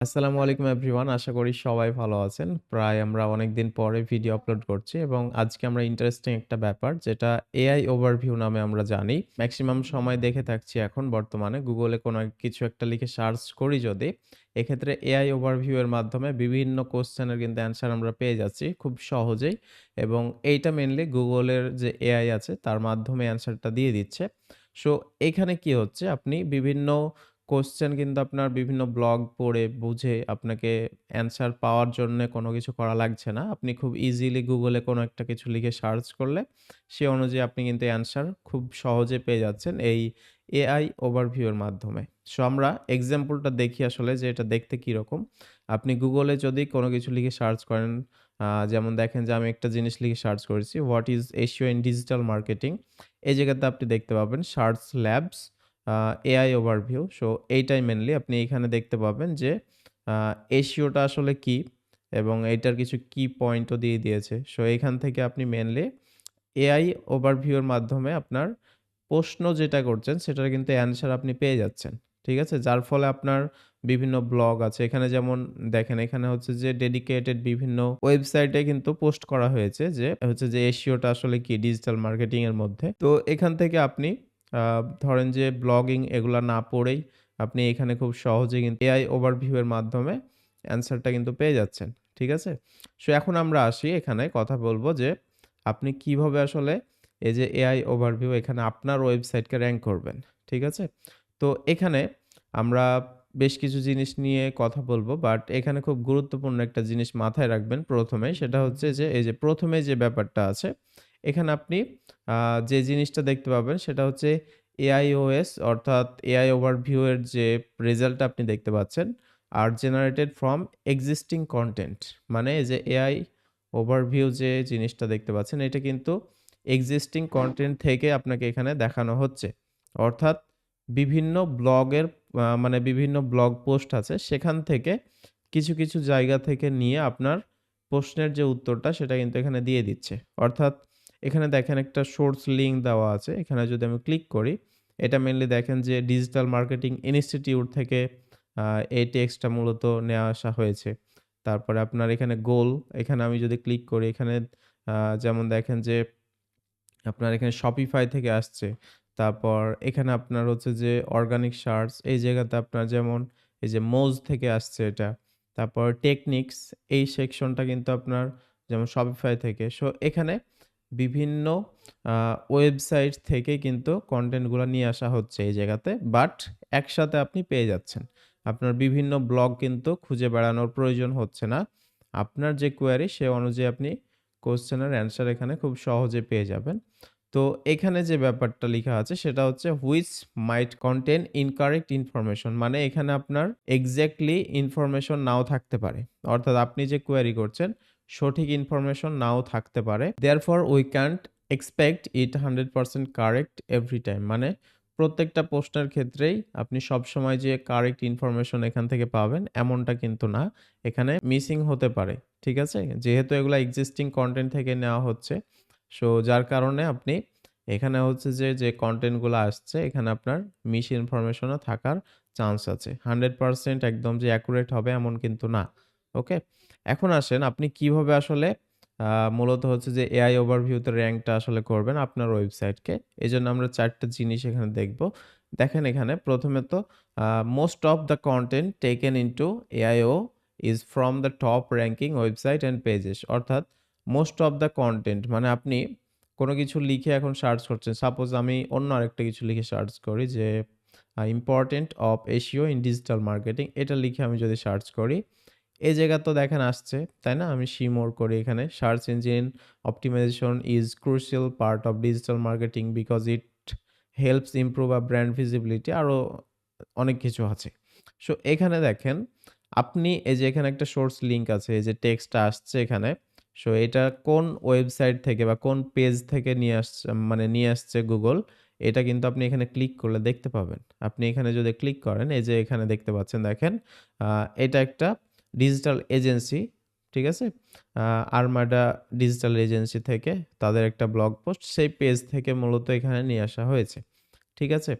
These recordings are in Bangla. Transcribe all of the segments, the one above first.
আসসালামু আলাইকুম এভরিওয়ান। আশা করি সবাই ভালো আছেন। প্রায় আমরা অনেকদিন পরে ভিডিও আপলোড করছি এবং আজকে আমরা ইন্টারেস্টিং একটা ব্যাপার যেটা এআই ওভারভিউ নামে আমরা জানি। মেক্সিমাম সময় দেখে থাকছি এখন বর্তমানে গুগলে কোনো কিছু একটা লিখে সার্চ করি যদি, এক্ষেত্রে এআই ওভারভিউ এর মাধ্যমে বিভিন্ন কোয়েশ্চেনের কিন্তু অ্যান্সার আমরা পেয়ে যাচ্ছি খুব সহজেই এবং এইটা মেইনলি গুগলের যে এআই আছে তার মাধ্যমে অ্যান্সারটা দিয়ে দিচ্ছে। সো এইখানে কি হচ্ছে আপনি বিভিন্ন কোয়েশ্চেন কিন্তু আপনার বিভিন্ন ব্লগ পড়ে বুঝে আপনাকে অ্যান্সার পাওয়ার জন্যে কোনো কিছু করা লাগছে না। আপনি খুব ইজিলি গুগলে কোনো একটা কিছু লিখে সার্চ করলে সে অনুযায়ী আপনি কিন্তু অ্যান্সার খুব সহজে পেয়ে যাচ্ছেন এই এআই ওভারভিউ এর মাধ্যমে। সো আমরা এক্সাম্পলটা দেখি আসলে যে এটা দেখতে কিরকম। আপনি গুগলে যদি কোনো কিছু লিখে সার্চ করেন যেমন দেখেন যে আমি একটা জিনিস লিখে সার্চ করেছি, "what is SEO in digital marketing?" এই জায়গাতে আপনি দেখতে পাবেন সার্চ ল্যাবস আ এআই ওভারভিউ। সো এইটাই মেইনলি আপনি এখানে দেখতে পাবেন যে আ এসইওটা আসলে কি? এবং এইটার কিছু কি পয়েন্টও দিয়ে দিয়েছে। সো এখান থেকে আপনি মেইনলি এআই ওভারভিউ এর মাধ্যমে আপনার প্রশ্ন যেটা করছেন সেটার কিন্তু অ্যান্সার আপনি পেয়ে যাচ্ছেন। ঠিক আছে? যার ফলে আপনার বিভিন্ন ব্লগ আছে। এখানে যেমন দেখেন এখানে হচ্ছে যে ডেডিকেটেড বিভিন্ন ওয়েবসাইটে কিন্তু পোস্ট করা হয়েছে যে হচ্ছে যে এসইওটা আসলে কি ডিজিটাল মার্কেটিং এর মধ্যে। তো এখান থেকে আপনি আ ধরেন যে ব্লগিং এগুলা না পড়েই আপনি এখানে খুব সহজেই কিন্তু এআই ওভারভিউ এর মাধ্যমে অ্যান্সারটা কিন্তু পেয়ে যাচ্ছেন। ঠিক আছে? সো এখন আমরা আসি এখানে কথা বলব যে আপনি কিভাবে আসলে এই যে এআই ওভারভিউ এখানে আপনার ওয়েবসাইটকে র‍্যাংক করবেন। ঠিক আছে? তো এখানে আমরা বেশ কিছু জিনিস নিয়ে কথা বলবো। বাট এখানে খুব গুরুত্বপূর্ণ একটা জিনিস মাথায় রাখবেন ১ম এ সেটা হচ্ছে যে এই যে ১ম এ যে ব্যাপারটা আছে, এখানে আপনি আ যে জিনিসটা দেখতে পাবেন সেটা হচ্ছে এআইওএস অর্থাৎ এআই ওভারভিউ এর যে রেজাল্টটা আপনি দেখতে পাচ্ছেন আর জেনারেটেড ফ্রম এক্সিস্টিং কনটেন্ট। মানে এই যে এআই ওভারভিউ যে জিনিসটা দেখতে পাচ্ছেন এটা কিন্তু এক্সিস্টিং কনটেন্ট থেকে আপনাকে এখানে দেখানো হচ্ছে। অর্থাৎ বিভিন্ন ব্লগের মানে বিভিন্ন ব্লগ পোস্ট আছে সেখান থেকে কিছু জায়গা থেকে নিয়ে আপনার প্রশ্নের যে উত্তরটা সেটা কিন্তু এখানে দিয়ে দিচ্ছে। অর্থাৎ এখানে দেখেন একটা সোর্স লিঙ্ক দেওয়া আছে। এখানে যদি আমি ক্লিক করি, এটা মেইনলি দেখেন যে ডিজিটাল মার্কেটিং ইনস্টিটিউট থেকে আ এই টেক্সটটা মূলত নেয়া আসা হয়েছে। তারপরে আপনার এখানে গোল, এখানে আমি যদি ক্লিক করি এখানে আ যেমন দেখেন যে আপনার এখানে Shopify থেকে আসছে। তারপর এখানে আপনার হচ্ছে যে অর্গানিক সার্চ এই জায়গাতে আপনার যেমন এই যে Moz থেকে আসছে এটা। তারপর টেকনিক্স এই সেকশনটা কিন্তু আপনার যেমন Shopify থেকে। সো এখানে বিভিন্ন আ ওয়েবসাইট থেকে কিন্তু কনটেন্ট গুলা নিয়ে আসা হচ্ছে এই জায়গাতে। বাট একসাথে আপনি পেয়ে যাচ্ছেন। আপনার বিভিন্ন ব্লগ কিন্তু খুঁজে বেড়ানোর প্রয়োজন হচ্ছে না। আপনার যে কোয়েরি সে অনুযায়ী আপনি কোয়েশ্চেনের অ্যান্সার এখানে খুব সহজে পেয়ে যাবেন। তো এখানে যে ব্যাপারটা লিখা আছে সেটা হচ্ছে which might contain incorrect information মানে এখানে আপনার এক্সাক্টলি ইনফরমেশন নাও থাকতে পারে। অর্থাৎ আপনি যে কোয়েরি করছেন সঠিক ইনফরমেশন নাও থাকতে পারে। Therefore we can't expect it 100% correct every time মানে প্রত্যেকটা প্রশ্নের ক্ষেত্রেই আপনি সবসময় যে কারেক্ট ইনফরমেশন এখান থেকে পাবেন এমনটা কিন্তু না। এখানে মিসিং হতে পারে। ঠিক আছে? যেহেতু এগুলা এক্সিস্টিং কনটেন্ট থেকে নেওয়া হচ্ছে। সো যার কারণে আপনি এখানে হচ্ছে যে কনটেন্ট গুলা আসছে এখানে আপনার মিস ইনফরমেশন ও থাকার চান্স আছে। 100% একদম যে অ্যাকুরেট হবে এমন কিন্তু না। ওকে? এখন আসেন আপনি কিভাবে আসলে আ মূলত হচ্ছে যে এআই ওভারভিউ তে র‍্যাংকটা আসলে করবেন আপনার ওয়েবসাইটকে। এজন্য আমরা ৪ টা জিনিস এখানে দেখব। দেখেন এখানে ১ম এ তো most of the content taken into AIO is from the top ranking website and pages অর্থাৎ মোস্ট অফ দ্যা কনটেন্ট মানে আপনি কোনো কিছু লিখে এখন সার্চ করছেন। সাপোজ আমি অন্য আরেকটা কিছু লিখে সার্চ করি যে important of SEO in digital marketing এটা লিখে আমি যদি সার্চ করি, এই জায়গা তো দেখেন আসছে, তাই না? আমি সি মোর করি এখানে। Search engine optimization is crucial part of digital marketing because it helps improve a brand visibility আরো অনেক কিছু আছে। সো এখানে দেখেন আপনি এই যে এখানে একটা সোর্স লিঙ্ক আছে, এই যে টেক্সটটা আসছে এখানে। সো এটা কোন ওয়েবসাইট থেকে বা কোন পেজ থেকে নিয়ে আসছে মানে নিয়ে আসছে গুগল, এটা কিন্তু আপনি এখানে ক্লিক করলে দেখতে পাবেন। আপনি এখানে যদি ক্লিক করেন, এই যে এখানে দেখতে পাচ্ছেন দেখেন, আ এটা একটা ডিজিটাল এজেন্সি, ঠিক আছে? আ আরমাডা ডিজিটাল এজেন্সি থেকে তাদের একটা ব্লগ পোস্ট সেই পেজ থেকে মূলত এখানে নিয়ে আসা হয়েছে। ঠিক আছে?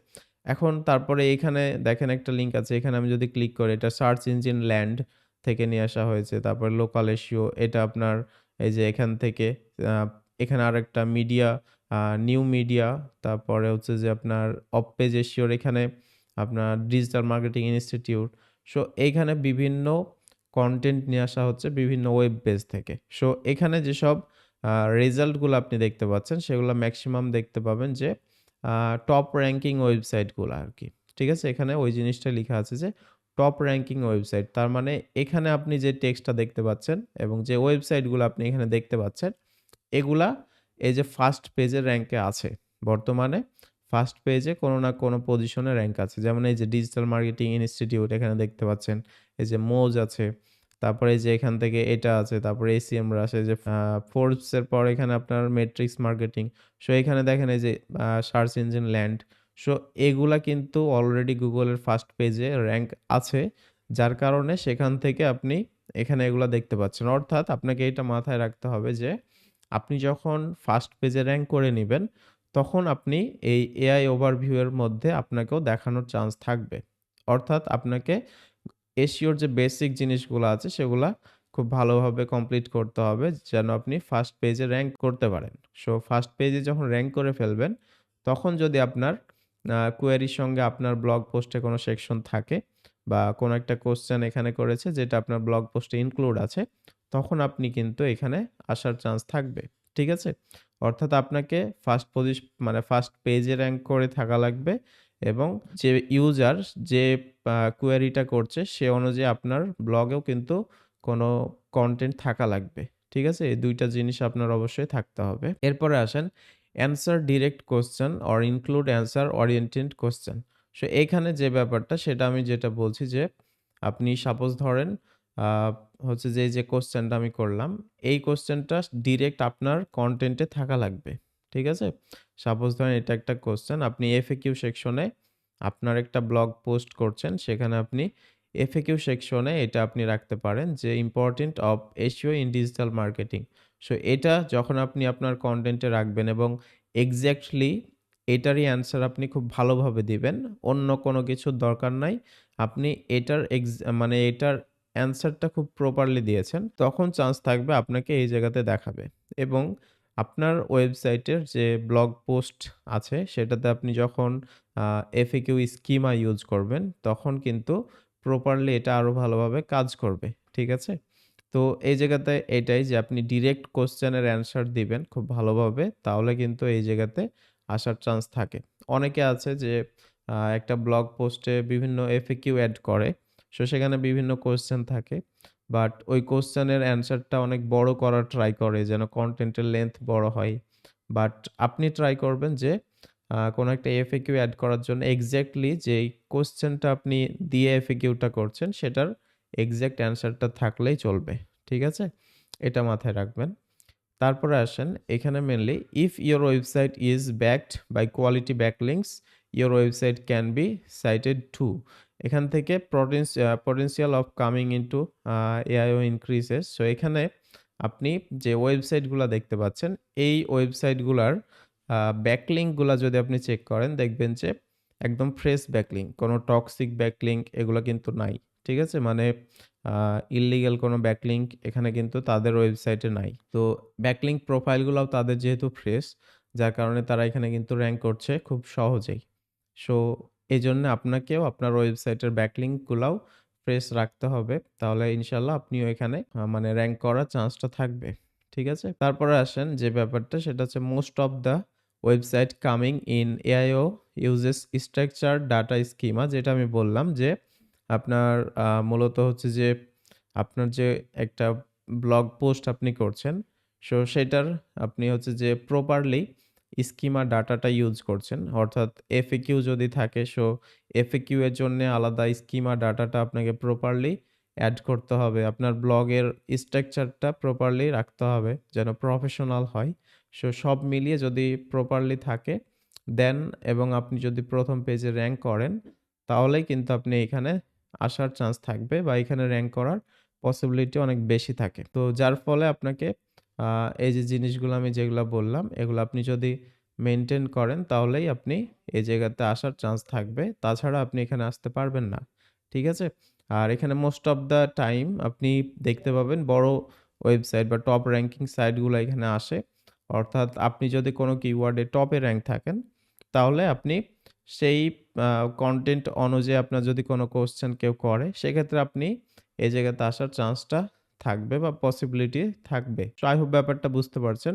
এখন তারপরে এখানে দেখেন একটা লিঙ্ক আছে। এখানে আমি যদি ক্লিক করি এটা সার্চ ইঞ্জিন ল্যান্ড থেকে নিয়ে আসা হয়েছে। তারপরে লোকাল এসইও এটা আপনার এই যে এখান থেকে আ এখানে আরেকটা মিডিয়া আ নিউ মিডিয়া তারপরে হচ্ছে যে আপনার অফ পেজ এসইওর এখানে আপনার ডিজিটাল মার্কেটিং ইনস্টিটিউট। সো এইখানে বিভিন্ন কনটেন্ট নিয়ে আসা হচ্ছে বিভিন্ন ওয়েব পেজ থেকে। সো এখানে যেসব আ রেজাল্টগুলো আপনি দেখতে পাচ্ছেন সেগুলো মেক্সিমাম দেখতে পাবেন যে আ টপ র‍্যাংকিং ওয়েবসাইটগুলা আরকি। ঠিক আছে? এখানে ওই জিনিসটা লিখা আছে যে টপ র‍্যাংকিং ওয়েবসাইট। তার মানে এখানে আপনি যে টেক্সটটা দেখতে পাচ্ছেন এবং যে ওয়েবসাইটগুলো আপনি এখানে দেখতে পাচ্ছেন, এগুলা এই যে ফার্স্ট পেজের র‍্যাংকে আছে। বর্তমানে ফার্স্ট পেজে কোনো না কোনো পজিশনে র‍্যাংক আছে। যেমন এই যে ডিজিটাল মার্কেটিং ইনস্টিটিউট এখানে দেখতে পাচ্ছেন। এই যে মোজ আছে। তারপরে এই যে এখান থেকে এটা আছে। তারপরে এসিএমরা আছে যে ফোর্বস এর পর এখানে আপনার মেট্রিক্স মার্কেটিং। সো এখানে দেখেন এই যে সার্চ ইঞ্জিন ল্যান্ড। সো এগুলা কিন্তু অলরেডি গুগলের ফার্স্ট পেজে র‍্যাংক আছে। যার কারণে সেখান থেকে আপনি এখানে এগুলা দেখতে পাচ্ছেন। অর্থাৎ আপনাকে এটা মাথায় রাখতে হবে যে আপনি যখন ফার্স্ট পেজে র‍্যাংক করে নিবেন, তখন আপনি এই এআই ওভারভিউ এর মধ্যে আপনাকেও দেখানোর চান্স থাকবে। অর্থাৎ আপনাকে এসইওর যে বেসিক জিনিসগুলো আছে সেগুলা খুব ভালোভাবে কমপ্লিট করতে হবে যেন আপনি ফার্স্ট পেজে র‍্যাংক করতে পারেন। সো ফার্স্ট পেজে যখন র‍্যাংক করে ফেলবেন, তখন যদি আপনার কোয়েরির সঙ্গে আপনার ব্লগ পোস্টে কোনো সেকশন থাকে বা কোনো একটা কোয়েশ্চেন এখানে করেছে যেটা আপনার ব্লগ পোস্টে ইনক্লুড আছে, তখন আপনি কিন্তু এখানে আসার চান্স থাকবে। ঠিক আছে? অর্থাৎ আপনাকে মানে ফার্স্ট পেজে র‍্যাংক করে থাকা লাগবে এবং যে ইউজার যে কোয়েরিটা করছে সে অনুযায়ী আপনার ব্লগেও কিন্তু কোনো কনটেন্ট থাকা লাগবে। ঠিক আছে? এই ২ টা জিনিস আপনার অবশ্যই থাকতে হবে। এরপরে আসেন answer direct question or include answer oriented question. So এখানে যে ব্যাপারটা সেটা আমি যেটা বলছি যে আপনি সাপোজ ধরেন আ হচ্ছে যে এই যে কোয়েশ্চেনটা আমি করলাম, এই কোয়েশ্চেনটা ডিরেক্ট আপনার কনটেন্টে থাকা লাগবে। ঠিক আছে? সাপোজ ধরেন এটা একটা কোয়েশ্চেন আপনি এফএকিউ সেকশনে আপনার একটা ব্লগ পোস্ট করছেন, সেখানে আপনি এফএকিউ সেকশনে এটা আপনি রাখতে পারেন যে important of SEO in digital marketing. So এটা যখন আপনি আপনার কনটেন্টে রাখবেন এবং এক্সাক্টলি এটারই অ্যান্সার আপনি খুব ভালোভাবে দিবেন। অন্য কোনো কিছুর দরকার নাই। আপনি এটার মানে এটার অ্যান্সারটা খুব প্রপারলি দিয়েছেন। তখন চান্স থাকবে আপনাকে এই জায়গাতে দেখাবে এবং আপনার ওয়েবসাইটের যে ব্লগ পোস্ট আছে সেটাতে আপনি যখন আ এফএকিউ স্কিমা ইউজ করবেন, তখন কিন্তু প্রপারলি এটা আরো ভালোভাবে কাজ করবে। ঠিক আছে? তো এই জায়গাতে এটাই যে আপনি ডিরেক্ট কোয়েশ্চেনের অ্যান্সার দিবেন খুব ভালোভাবে। তাহলে কিন্তু এই জায়গাতে আসার চান্স থাকে। অনেকে আছে যে একটা ব্লগ পোস্টে বিভিন্ন এফএকিউ এড করে। সো সেখানে বিভিন্ন কোয়েশ্চেন থাকে। বাট ওই কোয়েশ্চেনের অ্যান্সারটা অনেক বড় করার ট্রাই করে যেন কনটেন্টের লেংথ বড় হয়। বাট আপনি ট্রাই করবেন যে কোনো একটা এফএকিউ এড করার জন্য এক্সাক্টলি যেই কোয়েশ্চেনটা আপনি দিয়ে এফএকিউটা করছেন সেটার এক্সাক্ট অ্যান্সারটা থাকলেই চলবে। ঠিক আছে? এটা মাথায় রাখবেন। তারপরে আসেন এখানে mainly if your website is backed by quality backlinks, your website can be cited too. এখান থেকে potential of coming into AIO increases. So এখানে আপনি যে ওয়েবসাইটগুলা দেখতে পাচ্ছেন, এই ওয়েবসাইটগুলার ব্যাকলিংকগুলা যদি আপনি চেক করেন দেখবেন যে একদম ফ্রেশ ব্যাকলিংক। কোনো টক্সিক ব্যাকলিংক এগুলা কিন্তু নাই। ঠিক আছে? মানে আ ইল্লিগাল কোনো ব্যাকলিংক এখানে কিন্তু তাদের ওয়েবসাইটে নাই। তো ব্যাকলিংক প্রোফাইলগুলাও তাদের যেহেতু ফ্রেশ, যার কারণে তারা এখানে কিন্তু র‍্যাংক করছে খুব সহজেই। সো এজন্য আপনাকেও আপনার ওয়েবসাইটের ব্যাকলিংকগুলাও ফ্রেশ রাখতে হবে। তাহলে ইনশাআল্লাহ আপনিও এখানে মানে র‍্যাংক করার চান্সটা থাকবে। ঠিক আছে? তারপরে আসেন যে ব্যাপারটা সেটা হচ্ছে most of the website coming in AIO uses structured data schema, যেটা আমি বললাম যে আপনার মূলত হচ্ছে যে আপনার যে একটা ব্লগ পোস্ট আপনি করছেন, সো সেটার আপনি হচ্ছে যে প্রপারলি স্কিমা ডাটাটা ইউজ করছেন। অর্থাৎ এফএকিউ যদি থাকে সো এফএকিউ এর জন্যে আলাদা স্কিমা ডাটাটা আপনাকে প্রপারলি এড করতে হবে। আপনার ব্লগের স্ট্রাকচারটা প্রপারলি রাখতে হবে যেন প্রফেশনাল হয়। সো সব মিলিয়ে যদি প্রপারলি থাকে দেন এবং আপনি যদি ১ম পেজে র‍্যাংক করেন তাহলেই কিন্তু আপনি এখানে আসার চান্স থাকবে বা এখানে র‍্যাংক করার পসিবিলিটি অনেক বেশি থাকে। তো যার ফলে আপনাকে আ এই যে জিনিসগুলো আমি যেগুলা বললাম, এগুলো আপনি যদি মেইনটেইন করেন তাহলেই আপনি এই জায়গাতে আসার চান্স থাকবে। তাছাড়া আপনি এখানে আসতে পারবেন না। ঠিক আছে? আর এখানে মোস্ট অফ দ্যা টাইম আপনি দেখতে পাবেন বড় ওয়েবসাইট বা টপ র‍্যাংকিং সাইটগুলা এখানে আসে। অর্থাৎ আপনি যদি কোনো কিওয়ার্ডে টপে র‍্যাংক থাকেন, তাহলে আপনি সেই আ কনটেন্ট অনুযায়ী আপনার যদি কোনো কোয়েশ্চেন কেউ করে, সেক্ষেত্রে আপনি এই জায়গাতে আসার চান্সটা থাকবে বা পসিবিলিটি থাকবে। সো আই হোপ ব্যাপারটা বুঝতে পারছেন।